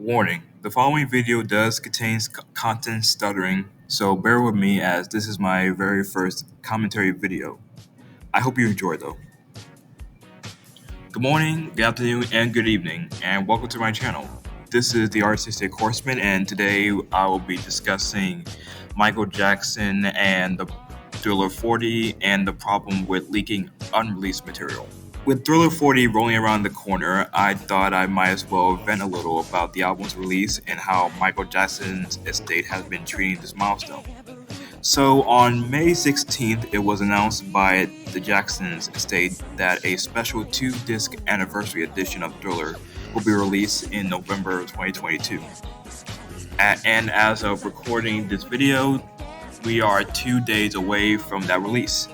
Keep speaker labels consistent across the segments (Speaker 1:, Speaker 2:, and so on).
Speaker 1: Warning: the following video does contain content stuttering, so bear with me as this is my very first commentary video. I hope you enjoy though. Good morning, good afternoon, and good evening, and welcome to my channel. This is the Artistic Horseman, and today I will be discussing Michael Jackson and the Thriller 40 and the problem with leaking unreleased material. With Thriller 40 rolling around the corner, I thought I might as well vent a little about the album's release and how Michael Jackson's estate has been treating this milestone. So on May 16th, it was announced by the Jacksons estate that a special 2-disc anniversary edition of Thriller will be released in November 2022. And as of recording this video, we are 2 days away from that release.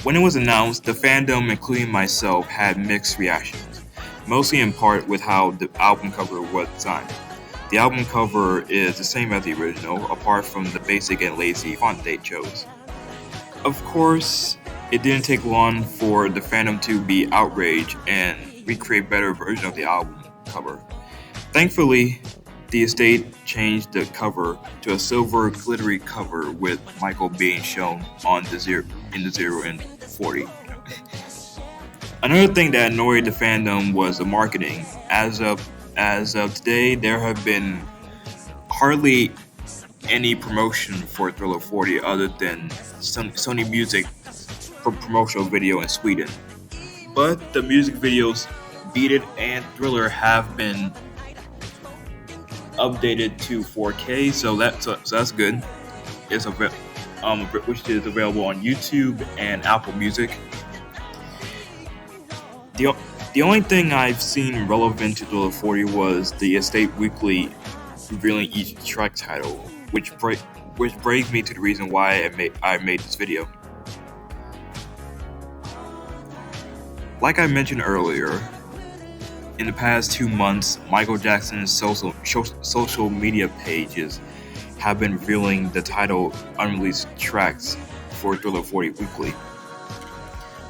Speaker 1: When it was announced, the fandom, including myself, had mixed reactions, mostly in part with how the album cover was designed. The album cover is the same as the original, apart from the basic and lazy font they chose. Of course, it didn't take long for the fandom to be outraged and recreate better version of the album cover. Thankfully, the estate changed the cover to a silver glittery cover with Michael being shown on the 0 and 40. Another thing that annoyed the fandom was the marketing. As of today, there have been hardly any promotion for Thriller 40 other than Sony Music for promotional video in Sweden. But the music videos Beat It and Thriller have been updated to 4K, so that's good. It's which is available on YouTube and Apple Music. The only thing I've seen relevant to Thriller 40 was the estate weekly revealing each track title, which brings me to the reason why I made this video. Like I mentioned earlier, in the past 2 months, Michael Jackson's social media pages have been revealing the title unreleased tracks for Thriller 40 Weekly.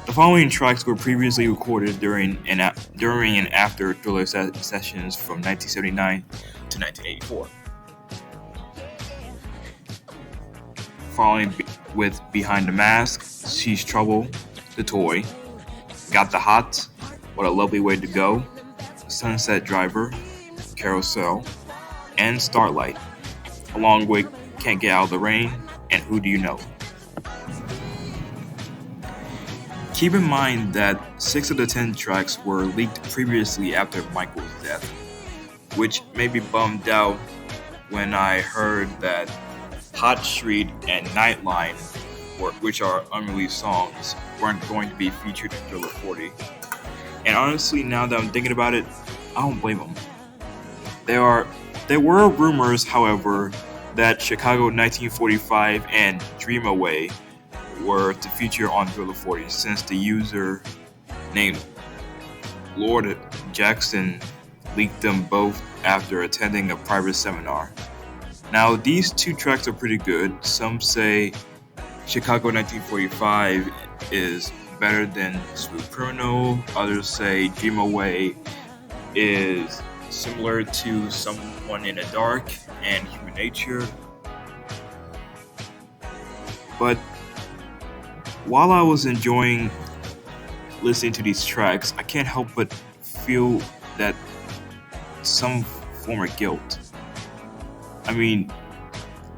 Speaker 1: The following tracks were previously recorded during and after Thriller sessions from 1979 to 1984. Following with Behind the Mask, She's Trouble, The Toy, Got the Hot, What a Lovely Way to Go, Sunset Driver, Carousel, and Starlight, along with Can't Get Out of the Rain and Who Do You Know. Keep in mind that 6 of the 10 tracks were leaked previously after Michael's death, which made me bummed out when I heard that Hot Street and Nightline, which are unreleased songs, weren't going to be featured in Thriller 40. And honestly, now that I'm thinking about it, I don't blame them. There were rumors, however, that Chicago 1945 and Dream Away were to feature on Thriller 40 since the user named Lord Jackson leaked them both after attending a private seminar. Now, these 2 tracks are pretty good. Some say Chicago 1945 is better than Smooth Criminal. Others say Dream Away is similar to Someone in the Dark and Human Nature. But while I was enjoying listening to these tracks, I can't help but feel that some form of guilt. I mean,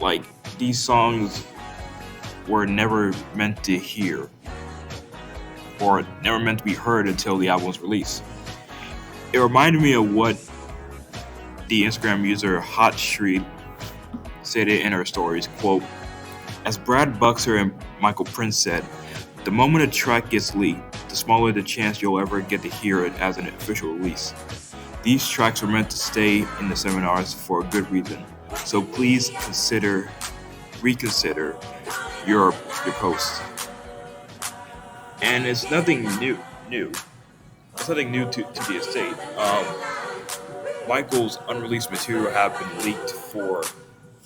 Speaker 1: like, these songs were never meant to hear, or never meant to be heard until the album was released. It reminded me of what the Instagram user Hot Street stated in her stories, quote, "As Brad Buxer and Michael Prince said, the moment a track gets leaked, the smaller the chance you'll ever get to hear it as an official release. These tracks were meant to stay in the seminars for a good reason, so please reconsider your post." And it's nothing new. It's nothing new to the estate. Michael's unreleased material have been leaked for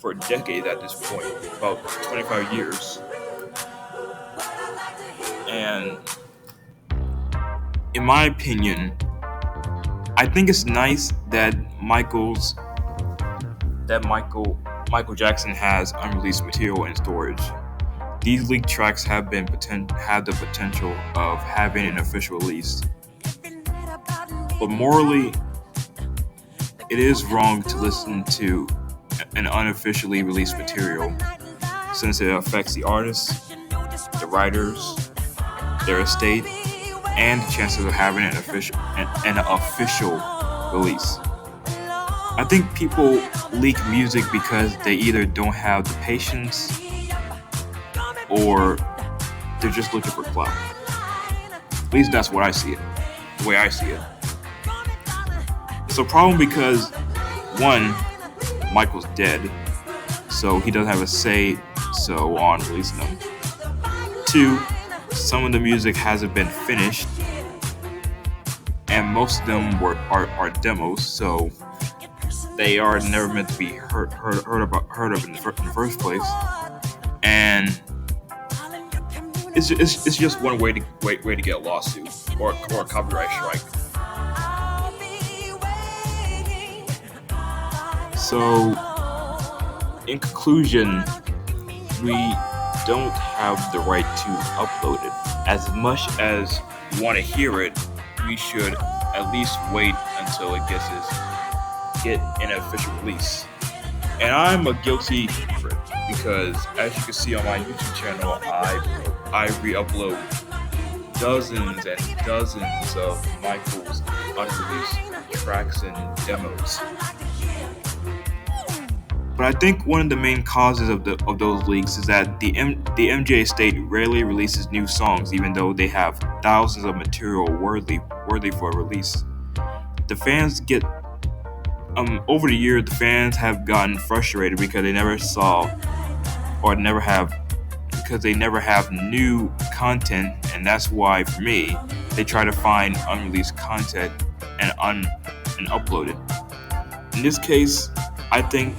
Speaker 1: a decade at this point, about 25 years. And in my opinion, I think it's nice that Michael Jackson has unreleased material in storage. These leaked tracks have the potential of having an official release, but morally, it is wrong to listen to an unofficially released material since it affects the artists, the writers, their estate, and the chances of having an official release. I think people leak music because they either don't have the patience or they're just looking for clout. At least that's what I see it. The way I see it. It's a problem because one, Michael's dead, so he doesn't have a say so on releasing them. Two, some of the music hasn't been finished, and most of them are demos, so they are never meant to be heard of in the first place. And it's just one way to get a lawsuit or a copyright strike. So, in conclusion, we don't have the right to upload it. As much as we want to hear it, we should at least wait until it get an official release. And I'm a guilty hypocrite because, as you can see on my YouTube channel, I re-upload dozens and dozens of Michael's unreleased tracks and demos. But I think one of the main causes of those leaks is that the MJ estate rarely releases new songs, even though they have thousands of material worthy for release. The fans get over the years, the fans have gotten frustrated because they never have new content, and that's why for me they try to find unreleased content and upload it. In this case, I think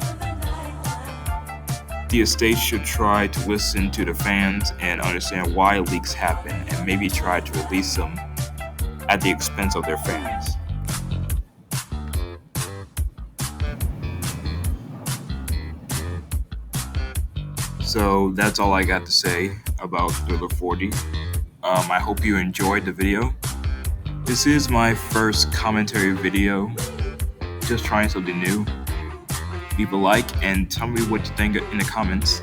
Speaker 1: the estate should try to listen to the fans and understand why leaks happen, and maybe try to release them at the expense of their fans. So that's all I got to say about Thriller 40. I hope you enjoyed the video. This is my first commentary video, just trying something new. Leave a like and tell me what you think in the comments.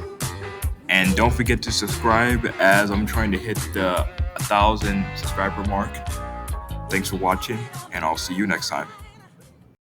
Speaker 1: And don't forget to subscribe, as I'm trying to hit the 1,000 subscriber mark. Thanks for watching, and I'll see you next time.